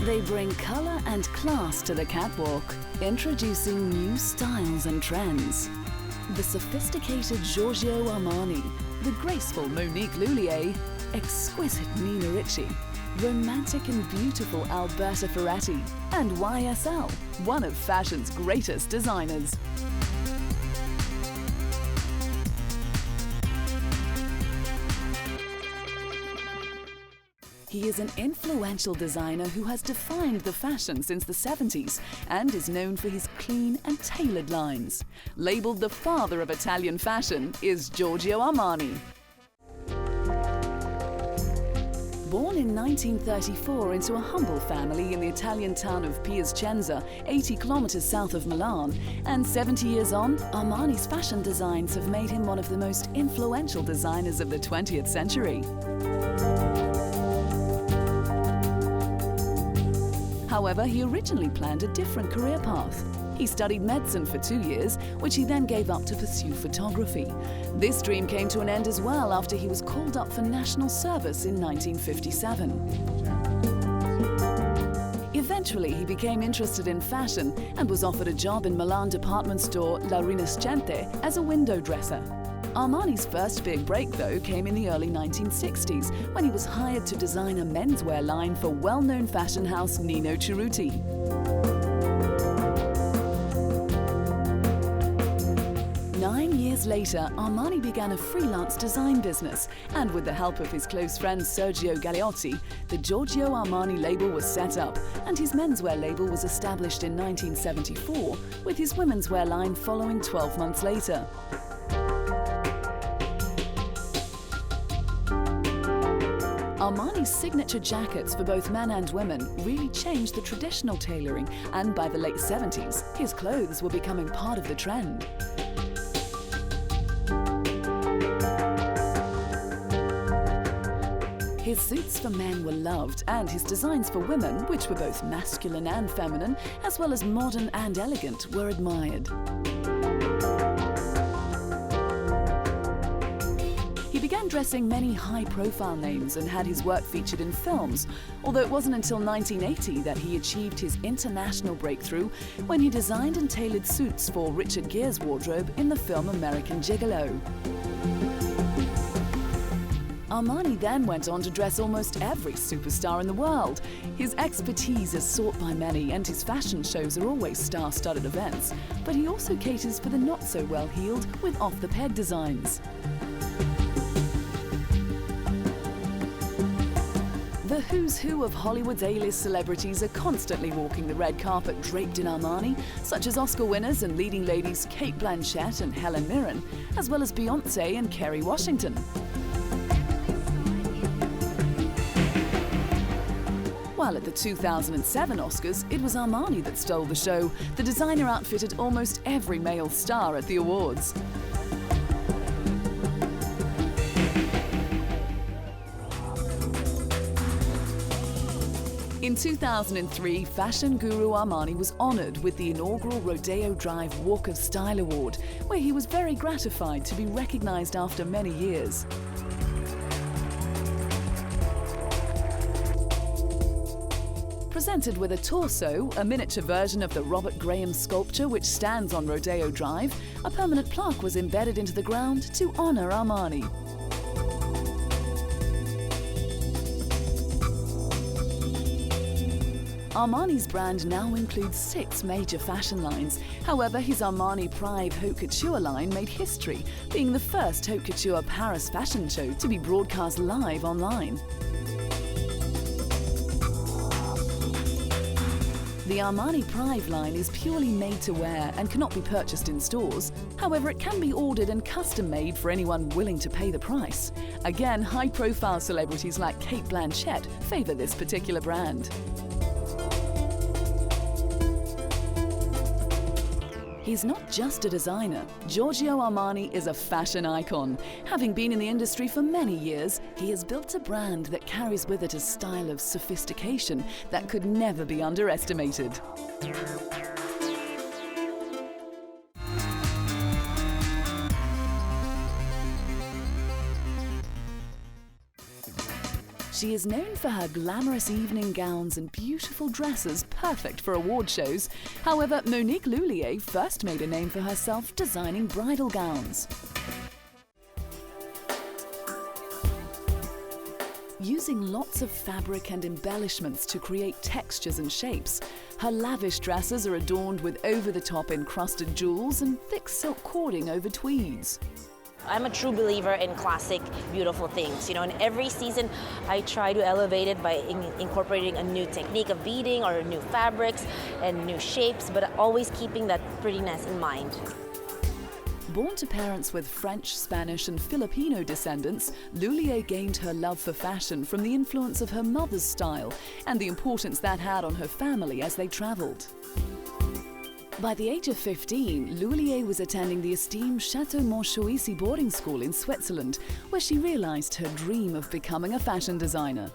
They bring color and class to the catwalk, introducing new styles and trends. The sophisticated Giorgio Armani, the graceful Monique Lhuillier, exquisite Nina Ricci, romantic and beautiful Alberta Ferretti, and YSL, one of fashion's greatest designers. He is an influential designer who has defined the fashion since the 70s and is known for his clean and tailored lines. Labeled the father of Italian fashion is Giorgio Armani. Born in 1934 into a humble family in the Italian town of Piacenza, 80 kilometers south of Milan, and 70 years on, Armani's fashion designs have made him one of the most influential designers of the 20th century. However, he originally planned a different career path. He studied medicine for 2 years, which he then gave up to pursue photography. This dream came to an end as well after he was called up for national service in 1957. Eventually, he became interested in fashion and was offered a job in Milan department store La Rinascente as a window dresser. Armani's first big break, though, came in the early 1960s when he was hired to design a menswear line for well-known fashion house Nino Cerruti. Nine years later, Armani began a freelance design business, and with the help of his close friend Sergio Galeotti, the Giorgio Armani label was set up, and his menswear label was established in 1974, with his women's wear line following 12 months later. Armani's signature jackets for both men and women really changed the traditional tailoring, and by the late 70s, his clothes were becoming part of the trend. His suits for men were loved, and his designs for women, which were both masculine and feminine, as well as modern and elegant, were admired. He began dressing many high-profile names and had his work featured in films, although it wasn't until 1980 that he achieved his international breakthrough when he designed and tailored suits for Richard Gere's wardrobe in the film American Gigolo. Armani then went on to dress almost every superstar in the world. His expertise is sought by many, and his fashion shows are always star-studded events, but he also caters for the not-so-well-heeled with off-the-peg designs. The who's who of Hollywood's A-list celebrities are constantly walking the red carpet draped in Armani, such as Oscar winners and leading ladies Cate Blanchett and Helen Mirren, as well as Beyoncé and Kerry Washington. While at the 2007 Oscars, it was Armani that stole the show. The designer outfitted almost every male star at the awards. In 2003, fashion guru Armani was honored with the inaugural Rodeo Drive Walk of Style Award, where he was very gratified to be recognized after many years. Presented with a torso, a miniature version of the Robert Graham sculpture which stands on Rodeo Drive, a permanent plaque was embedded into the ground to honor Armani. Armani's brand now includes 6 major fashion lines. However, his Armani Pride Haute Couture line made history, being the first Haute Couture Paris fashion show to be broadcast live online. The Armani Pride line is purely made to wear and cannot be purchased in stores. However, it can be ordered and custom made for anyone willing to pay the price. Again, high-profile celebrities like Cate Blanchett favor this particular brand. He's not just a designer. Giorgio Armani is a fashion icon. Having been in the industry for many years, he has built a brand that carries with it a style of sophistication that could never be underestimated. She is known for her glamorous evening gowns and beautiful dresses perfect for award shows. However, Monique Lhuillier first made a name for herself designing bridal gowns. Using lots of fabric and embellishments to create textures and shapes, her lavish dresses are adorned with over-the-top encrusted jewels and thick silk cording over tweeds. I'm a true believer in classic, beautiful things. You know, in every season, I try to elevate it by incorporating a new technique of beading or new fabrics and new shapes, but always keeping that prettiness in mind. Born to parents with French, Spanish and Filipino descendants, Lhuillier gained her love for fashion from the influence of her mother's style and the importance that had on her family as they travelled. By the age of 15, Lhuillier was attending the esteemed Chateau Montchoisy boarding school in Switzerland, where she realised her dream of becoming a fashion designer.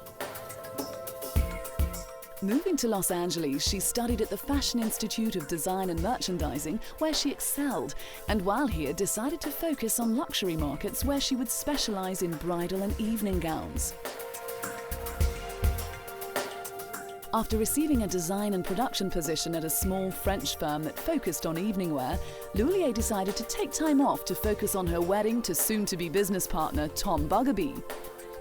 Moving to Los Angeles, she studied at the Fashion Institute of Design and Merchandising, where she excelled, and while here decided to focus on luxury markets where she would specialize in bridal and evening gowns. After receiving a design and production position at a small French firm that focused on evening wear, Lhuillier decided to take time off to focus on her wedding to soon-to-be business partner Tom Bugabee.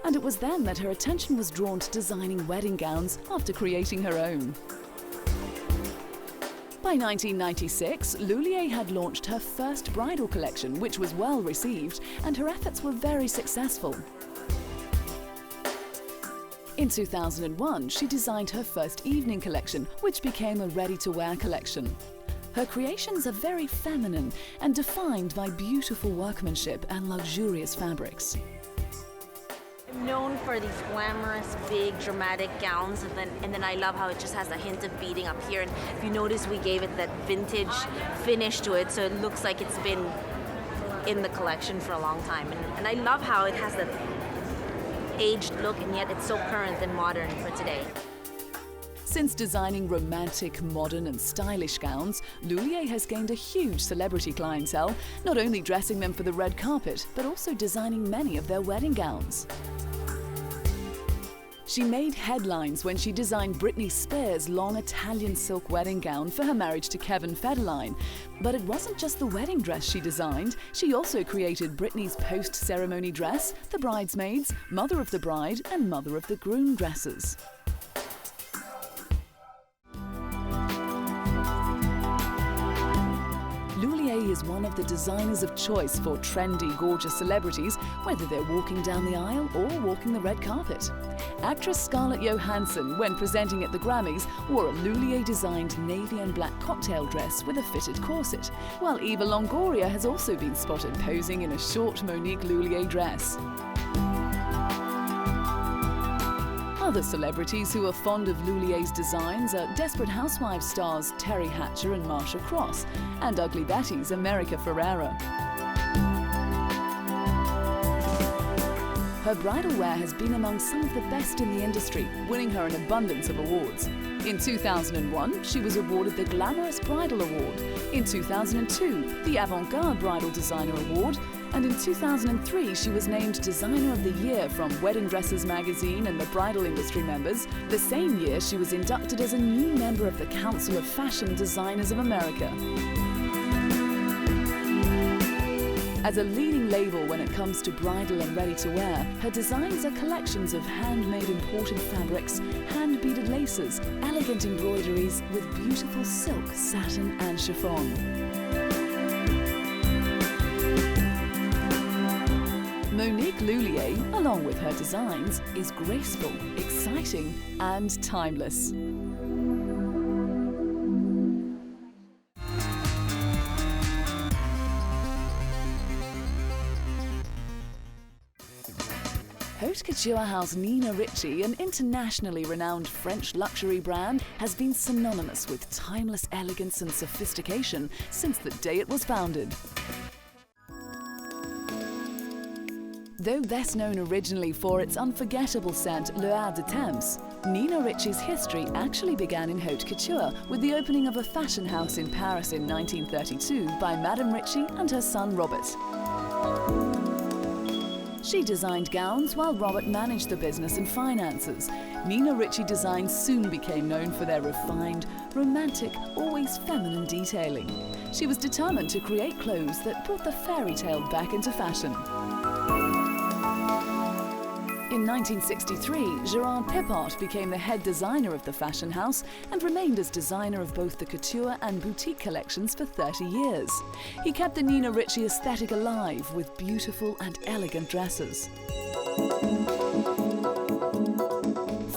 And it was then that her attention was drawn to designing wedding gowns after creating her own. By 1996, Lhuillier had launched her first bridal collection, which was well received, and her efforts were very successful. In 2001, she designed her first evening collection, which became a ready-to-wear collection. Her creations are very feminine and defined by beautiful workmanship and luxurious fabrics. Known for these glamorous, big, dramatic gowns, and then I love how it just has a hint of beading up here. And if you notice, we gave it that vintage finish to it, so it looks like it's been in the collection for a long time. And I love how it has that aged look, and yet it's so current and modern for today. Since designing romantic, modern and stylish gowns, Lhuillier has gained a huge celebrity clientele, not only dressing them for the red carpet, but also designing many of their wedding gowns. She made headlines when she designed Britney Spears' long Italian silk wedding gown for her marriage to Kevin Federline. But it wasn't just the wedding dress she designed, she also created Britney's post-ceremony dress, the bridesmaids, mother of the bride and mother of the groom dresses. Lhuillier is one of the designers of choice for trendy, gorgeous celebrities, whether they're walking down the aisle or walking the red carpet. Actress Scarlett Johansson, when presenting at the Grammys, wore a Lhuillier-designed navy and black cocktail dress with a fitted corset, while Eva Longoria has also been spotted posing in a short Monique Lhuillier dress. Other celebrities who are fond of Lhuillier's designs are Desperate Housewives stars Terry Hatcher and Marsha Cross, and Ugly Betty's America Ferrera. Her bridal wear has been among some of the best in the industry, winning her an abundance of awards. In 2001, she was awarded the Glamorous Bridal Award. In 2002, the Avant-Garde Bridal Designer Award. And in 2003, she was named Designer of the Year from Wedding Dresses magazine and the bridal industry members. The same year, she was inducted as a new member of the Council of Fashion Designers of America. As a leading label when it comes to bridal and ready-to-wear, her designs are collections of handmade imported fabrics, hand-beaded laces, elegant embroideries with beautiful silk, satin and chiffon. Monique Lhuillier, along with her designs, is graceful, exciting and timeless. Haute couture house Nina Ricci, an internationally renowned French luxury brand, has been synonymous with timeless elegance and sophistication since the day it was founded. Though best known originally for its unforgettable scent Le Havre de Temps, Nina Ricci's history actually began in haute couture with the opening of a fashion house in Paris in 1932 by Madame Ricci and her son Robert. She designed gowns while Robert managed the business and finances. Nina Ricci designs soon became known for their refined, romantic, always feminine detailing. She was determined to create clothes that brought the fairy tale back into fashion. In 1963, Gerard Pipart became the head designer of the fashion house and remained as designer of both the couture and boutique collections for 30 years. He kept the Nina Ricci aesthetic alive with beautiful and elegant dresses.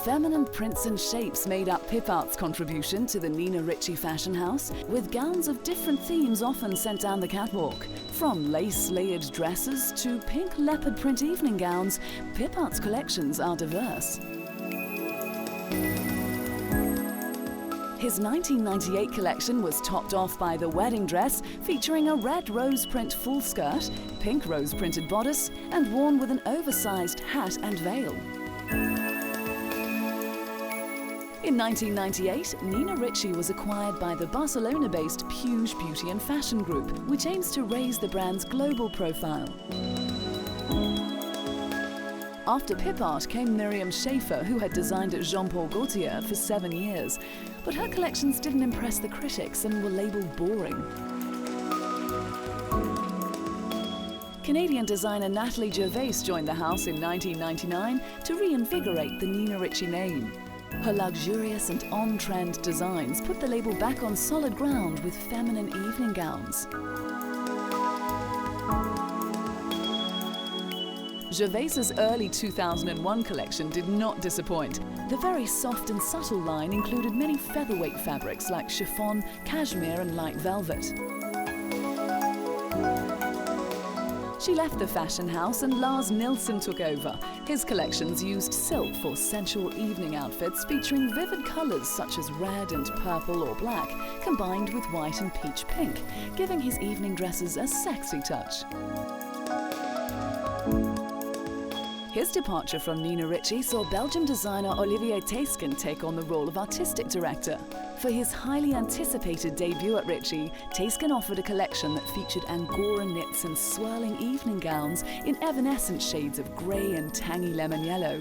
Feminine prints and shapes made up Pipart's contribution to the Nina Ricci fashion house, with gowns of different themes often sent down the catwalk. From lace-layered dresses to pink leopard print evening gowns, Pipart's collections are diverse. His 1998 collection was topped off by the wedding dress, featuring a red rose print full skirt, pink rose printed bodice, and worn with an oversized hat and veil. In 1998, Nina Ricci was acquired by the Barcelona-based Puig Beauty and Fashion Group, which aims to raise the brand's global profile. After Pipart came Miriam Schaefer, who had designed at Jean Paul Gaultier for 7 years, but her collections didn't impress the critics and were labelled boring. Canadian designer Natalie Gervais joined the house in 1999 to reinvigorate the Nina Ricci name. Her luxurious and on-trend designs put the label back on solid ground with feminine evening gowns. Gervais's early 2001 collection did not disappoint. The very soft and subtle line included many featherweight fabrics like chiffon, cashmere and light velvet. She left the fashion house and Lars Nilsson took over. His collections used silk for sensual evening outfits featuring vivid colours such as red and purple or black, combined with white and peach pink, giving his evening dresses a sexy touch. His departure from Nina Ricci saw Belgian designer Olivier Teysken take on the role of artistic director. For his highly anticipated debut at Ricci, Teysken offered a collection that featured Angora knits and swirling evening gowns in evanescent shades of grey and tangy lemon yellow.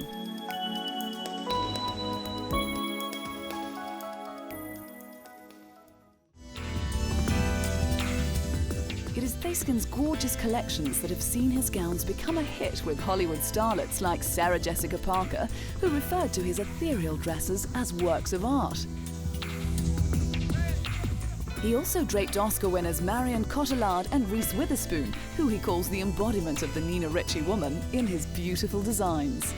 It is Teysken's gorgeous collections that have seen his gowns become a hit with Hollywood starlets like Sarah Jessica Parker, who referred to his ethereal dresses as works of art. He also draped Oscar winners Marion Cotillard and Reese Witherspoon, who he calls the embodiment of the Nina Ricci woman, in his beautiful designs.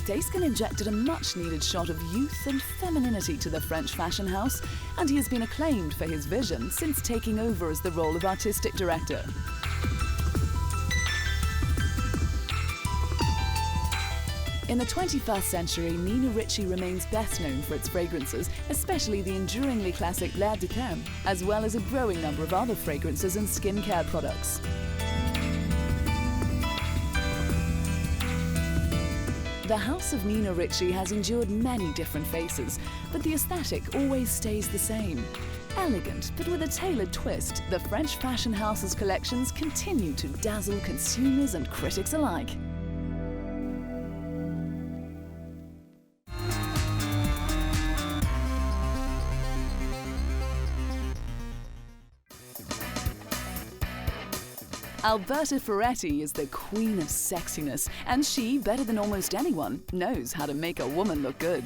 Teysken injected a much-needed shot of youth and femininity to the French fashion house, and he has been acclaimed for his vision since taking over as the role of artistic director. In the 21st century, Nina Ricci remains best known for its fragrances, especially the enduringly classic L'air de Crème, as well as a growing number of other fragrances and skincare products. The house of Nina Ricci has endured many different faces, but the aesthetic always stays the same. Elegant, but with a tailored twist, the French fashion house's collections continue to dazzle consumers and critics alike. Alberta Ferretti is the queen of sexiness, and she, better than almost anyone, knows how to make a woman look good.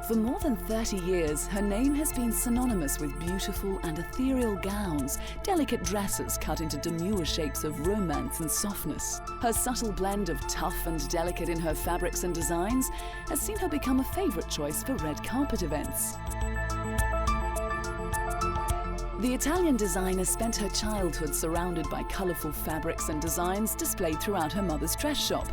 For more than 30 years, her name has been synonymous with beautiful and ethereal gowns, delicate dresses cut into demure shapes of romance and softness. Her subtle blend of tough and delicate in her fabrics and designs has seen her become a favorite choice for red carpet events. The Italian designer spent her childhood surrounded by colourful fabrics and designs displayed throughout her mother's dress shop.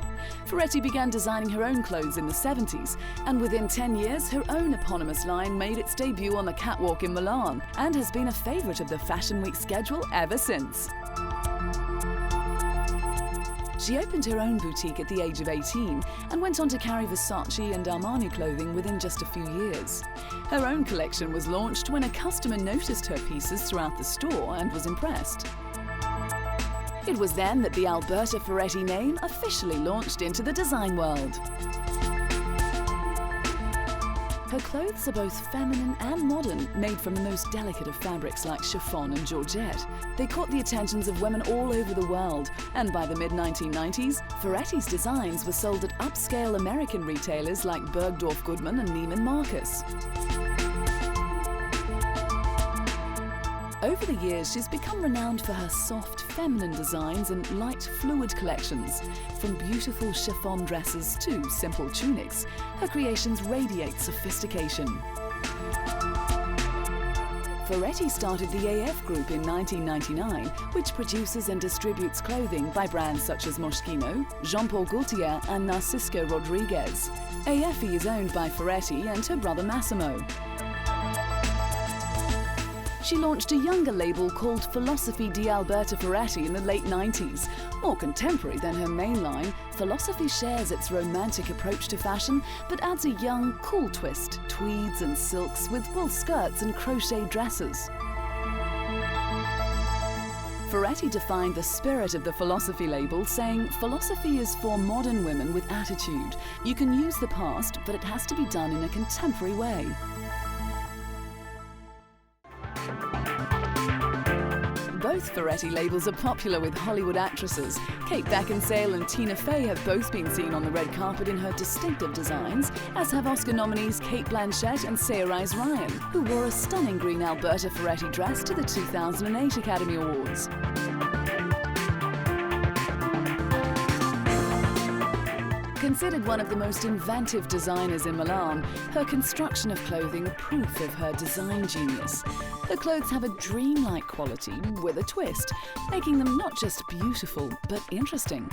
Ferretti began designing her own clothes in the 70s, and within 10 years, her own eponymous line made its debut on the catwalk in Milan and has been a favourite of the Fashion Week schedule ever since. She opened her own boutique at the age of 18 and went on to carry Versace and Armani clothing within just a few years. Her own collection was launched when a customer noticed her pieces throughout the store and was impressed. It was then that the Alberta Ferretti name officially launched into the design world. Her clothes are both feminine and modern, made from the most delicate of fabrics like chiffon and georgette. They caught the attentions of women all over the world, and by the mid-1990s, Ferretti's designs were sold at upscale American retailers like Bergdorf Goodman and Neiman Marcus. Over the years, she's become renowned for her soft, feminine designs and light, fluid collections. From beautiful chiffon dresses to simple tunics, her creations radiate sophistication. Ferretti started the AF Group in 1999, which produces and distributes clothing by brands such as Moschino, Jean-Paul Gaultier and Narcisco Rodriguez. AFE is owned by Ferretti and her brother Massimo. She launched a younger label called Philosophy di Alberta Ferretti in the late 90s. More contemporary than her main line, Philosophy shares its romantic approach to fashion, but adds a young, cool twist, tweeds and silks with wool skirts and crochet dresses. Ferretti defined the spirit of the Philosophy label, saying, "Philosophy is for modern women with attitude. You can use the past, but it has to be done in a contemporary way." Both Ferretti labels are popular with Hollywood actresses. Kate Beckinsale and Tina Fey have both been seen on the red carpet in her distinctive designs, as have Oscar nominees Cate Blanchett and Saoirse Ryan, who wore a stunning green Alberta Ferretti dress to the 2008 Academy Awards. Considered one of the most inventive designers in Milan, her construction of clothing are proof of her design genius. Her clothes have a dreamlike quality with a twist, making them not just beautiful, but interesting.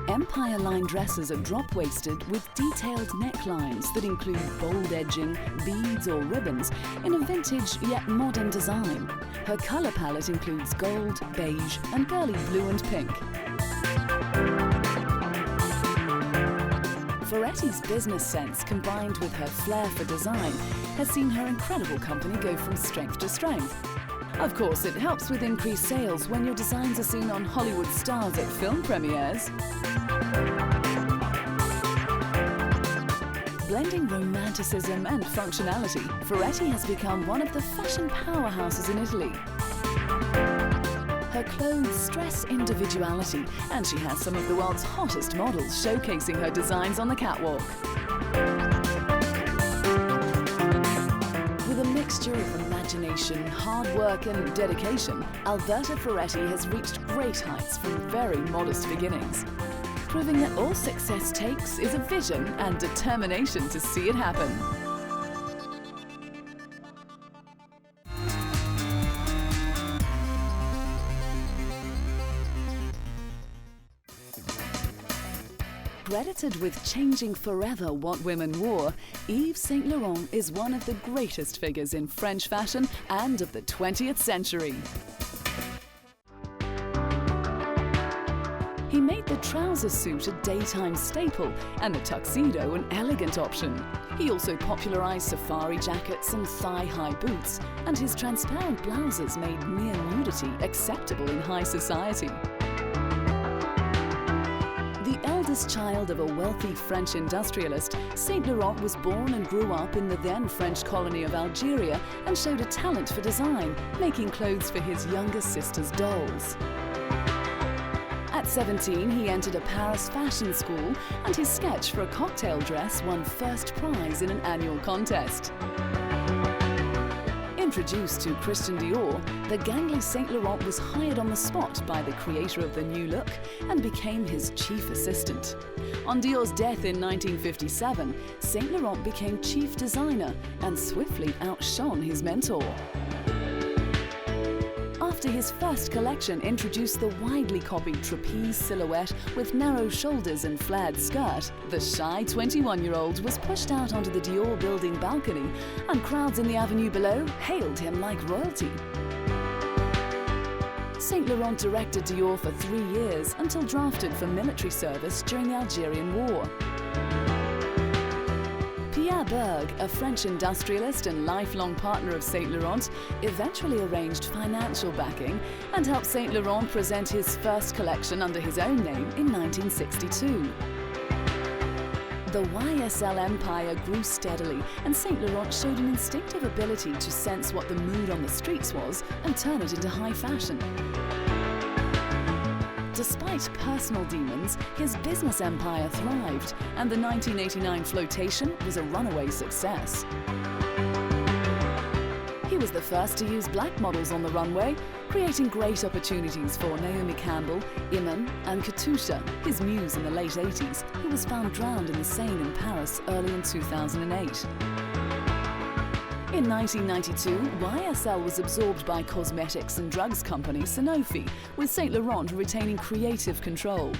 Empire-line dresses are drop-waisted with detailed necklines that include bold edging, beads or ribbons in a vintage yet modern design. Her colour palette includes gold, beige and girly blue and pink. Ferretti's business sense, combined with her flair for design, has seen her incredible company go from strength to strength. Of course, it helps with increased sales when your designs are seen on Hollywood stars at film premieres. Blending romanticism and functionality, Ferretti has become one of the fashion powerhouses in Italy. Her clothes stress individuality, and she has some of the world's hottest models showcasing her designs on the catwalk. With a mixture of imagination, hard work and dedication, Alberta Ferretti has reached great heights from very modest beginnings, proving that all success takes is a vision and determination to see it happen. Credited with changing forever what women wore, Yves Saint Laurent is one of the greatest figures in French fashion and of the 20th century. He made the trouser suit a daytime staple and the tuxedo an elegant option. He also popularized safari jackets and thigh-high boots, and his transparent blouses made mere nudity acceptable in high society. The eldest child of a wealthy French industrialist, Saint Laurent was born and grew up in the then French colony of Algeria and showed a talent for design, making clothes for his younger sister's dolls. At 17, he entered a Paris fashion school, and his sketch for a cocktail dress won first prize in an annual contest. Introduced to Christian Dior, the gangly Saint Laurent was hired on the spot by the creator of the new look and became his chief assistant. On Dior's death in 1957, Saint Laurent became chief designer and swiftly outshone his mentor. After his first collection introduced the widely copied trapeze silhouette with narrow shoulders and flared skirt, the shy 21-year-old was pushed out onto the Dior building balcony, and crowds in the avenue below hailed him like royalty. Saint Laurent directed Dior for 3 years until drafted for military service during the Algerian War. Pierre Berg, a French industrialist and lifelong partner of Saint Laurent, eventually arranged financial backing and helped Saint Laurent present his first collection under his own name in 1962. The YSL empire grew steadily, and Saint Laurent showed an instinctive ability to sense what the mood on the streets was and turn it into high fashion. Despite personal demons, his business empire thrived, and the 1989 flotation was a runaway success. He was the first to use black models on the runway, creating great opportunities for Naomi Campbell, Iman, and Katusha, his muse in the late 80s, who was found drowned in the Seine in Paris early in 2008. In 1992, YSL was absorbed by cosmetics and drugs company Sanofi, with Saint Laurent retaining creative control.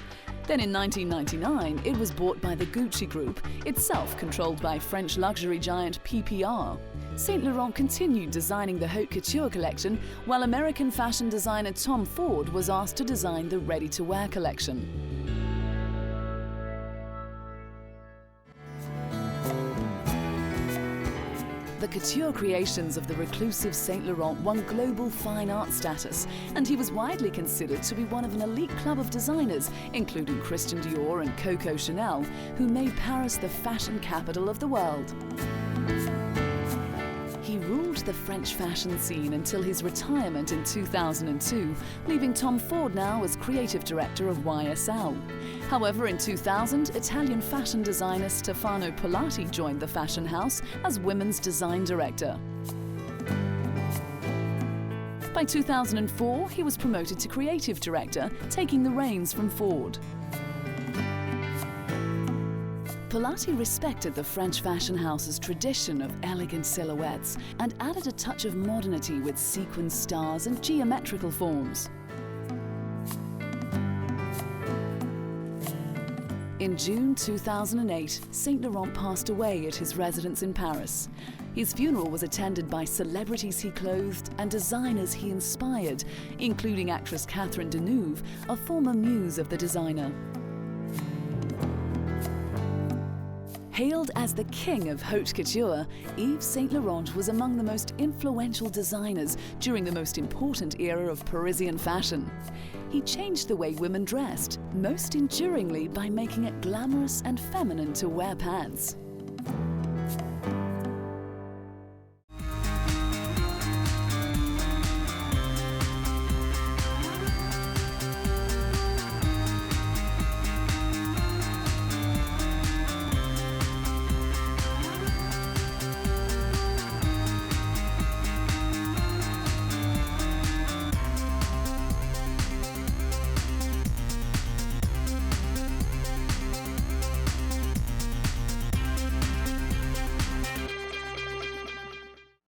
Then in 1999, it was bought by the Gucci Group, itself controlled by French luxury giant PPR. Saint Laurent continued designing the haute couture collection, while American fashion designer Tom Ford was asked to design the ready-to-wear collection. The couture creations of the reclusive Saint Laurent won global fine art status, and he was widely considered to be one of an elite club of designers, including Christian Dior and Coco Chanel, who made Paris the fashion capital of the world. He ruled the French fashion scene until his retirement in 2002, leaving Tom Ford now as creative director of YSL. However, in 2000, Italian fashion designer Stefano Pilati joined the fashion house as women's design director. By 2004, he was promoted to creative director, taking the reins from Ford. Pilati respected the French fashion house's tradition of elegant silhouettes and added a touch of modernity with sequin stars and geometrical forms. In June 2008, Saint Laurent passed away at his residence in Paris. His funeral was attended by celebrities he clothed and designers he inspired, including actress Catherine Deneuve, a former muse of the designer. Hailed as the king of haute couture, Yves Saint Laurent was among the most influential designers during the most important era of Parisian fashion. He changed the way women dressed, most enduringly by making it glamorous and feminine to wear pants.